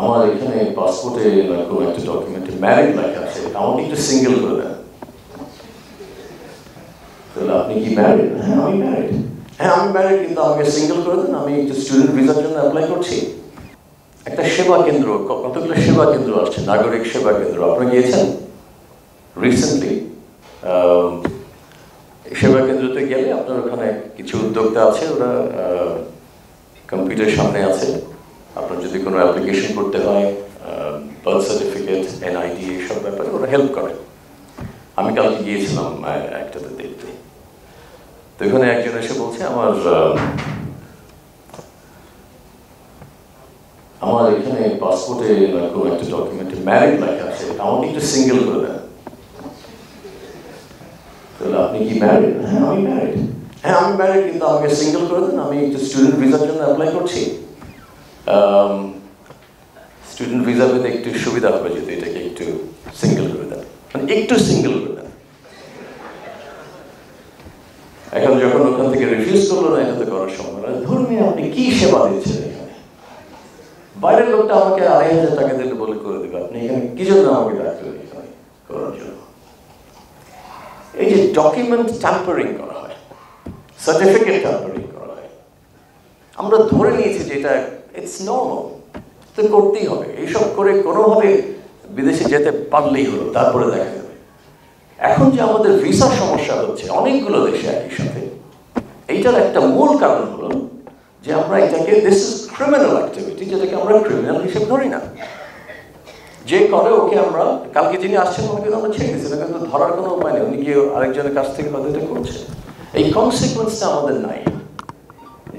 আমার এখানে পাসপোর্টে না কোনো একটা ডকুমেন্টে ম্যারিড লেখা আছে, আমাকে একটু সিঙ্গেল করে দেন। তাহলে আপনি কি ম্যারিড? হ্যাঁ আমি ম্যারিড। হ্যাঁ আমি ম্যারিড, কিন্তু আমাকে সিঙ্গেল করে দেন, আমি একটু স্টুডেন্ট ভিসার জন্য অ্যাপ্লাই করছি। একটা সেবা কেন্দ্র, কতগুলো সেবা কেন্দ্র আসছে, নাগরিক সেবা কেন্দ্র, আপনারা গিয়েছেন রিসেন্টলি? সেবা কেন্দ্রতে গেলে আপনার ওখানে কিছু উদ্যোক্তা আছে, ওরা কম্পিউটার সামনে আছে, আপনার যদি কোনো অ্যাপ্লিকেশন করতে হয়, বার্থ সার্টিফিকেট, এনআইডি, এইসব ব্যাপারে ওরা হেল্প করে। আমি কালকে গিয়েছিলাম একটাতে দেখতে, তো এখানে একজন এসে বলছে আমার এখানে পাসপোর্টে না কোনো একটা ডকুমেন্টে ম্যারিড লেখা আছে, আমাকে একটু সিঙ্গেল করে দেন। তাহলে আপনি কি ম্যারিড? হ্যাঁ আমি ম্যারিড। হ্যাঁ আমি ম্যারিড, কিন্তু আমাকে সিঙ্গেল করে দেন, আমি একটু স্টুডেন্ট ভিসার জন্য অ্যাপ্লাই করছি। স্টুডেন্ট ভিসা পেতে একটু সুবিধা হবে যদি এটাকে একটু সিঙ্গেল করে দেন, মানে একটু সিঙ্গেল করে দেন। এখন যখন ওখান থেকে রিফিউজ করলো না, এটা তো করার সম্ভব না। ধরুন আপনি কি সেবা দিচ্ছেন এখানে, বাইরের লোকটা আমাকে ২৫০০ টাকা দিলে বলে করে দেবে, আপনি এখানে কি জন্য আমাকে ডাকলেন এখানে করার জন্য? এই যে ডকুমেন্ট ট্যাম্পারিং করা হয়, সার্টিফিকেট ট্যাম্পারিং করা হয়, আমরা ধরে নিয়েছি যে এটা ইটস নরমাল, তো করতেই হবে। এইসব করে কোনোভাবে বিদেশে যেতে পারলেই হলো, তারপরে দেখা যাবে। এখন যে আমাদের ভিসার সমস্যা হচ্ছে অনেকগুলো দেশে একই সাথে, এইটার একটা মূল কারণ হলো যে আমরা এটাকে দিস ইজ ক্রিমিনাল অ্যাক্টিভিটি, যেটাকে আমরা ক্রিমিনাল হিসেবে ধরি না। যে করে ওকে আমরা, কালকে যিনি আসছেন ওনাকে আমরা ছেড়ে দিচ্ছি না, কিন্তু ধরার কোনো উপায় নেই, উনি গিয়ে আরেকজনের কাছ থেকে হয়তো এটা করছে। এই কনসিকুয়েন্সটা আমাদের নাই,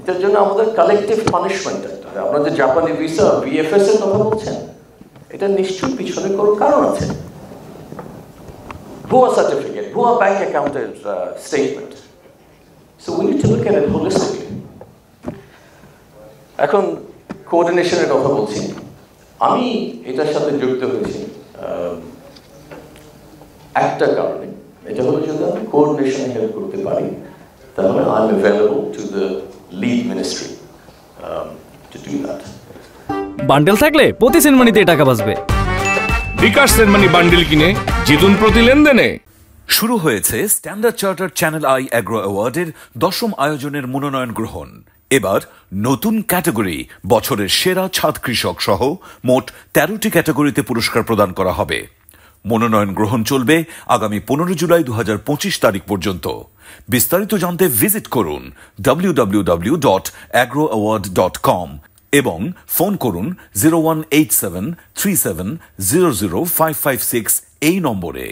এটার জন্য আমাদের কালেকটিভ পানিশমেন্ট একটা। আপনার যে জাপানি ভিসা ভিএফএস এর কথা বলছেন, এটা নিশ্চয়ই পিছনে কোনো কারণ আছে। ভুয়া সার্টিফিকেট, ভুয়া ব্যাংক অ্যাকাউন্টের statement. So we need to look at it holistically. এখন কোঅর্ডিনেশনের কথা বলছি, আমি এটার সাথে যুক্ত হয়েছি একটা কারণে, এটা হলো যদি আমি কোঅর্ডিনেশনে হেল্প করতে পারি, তাহলে I am available to the lead ministry to do that. Bundle থাকলে প্রতি সেনমানিতে টাকা বাঁচবে। বিকাশ সেনমানি বান্ডেল কিনে জিতুন প্রতি লেনদেনে। শুরু হয়েছে Standard Charter Channel I agro অ্যাওয়ার্ডের ১০ম আয়োজনের মনোনয়ন গ্রহণ। এবার নতুন ক্যাটাগরি বছরের সেরা ছাদ কৃষক সহ মোট ১৩টি ক্যাটাগরিতে পুরস্কার প্রদান করা হবে। মনোনয়ন গ্রহণ চলবে আগামী ১৫ জুলাই ২০২৫ তারিখ পর্যন্ত। বিস্তারিত জানতে ভিজিট করুন www.agroaward.com এবং ফোন করুন 018737000556 এই নম্বরে।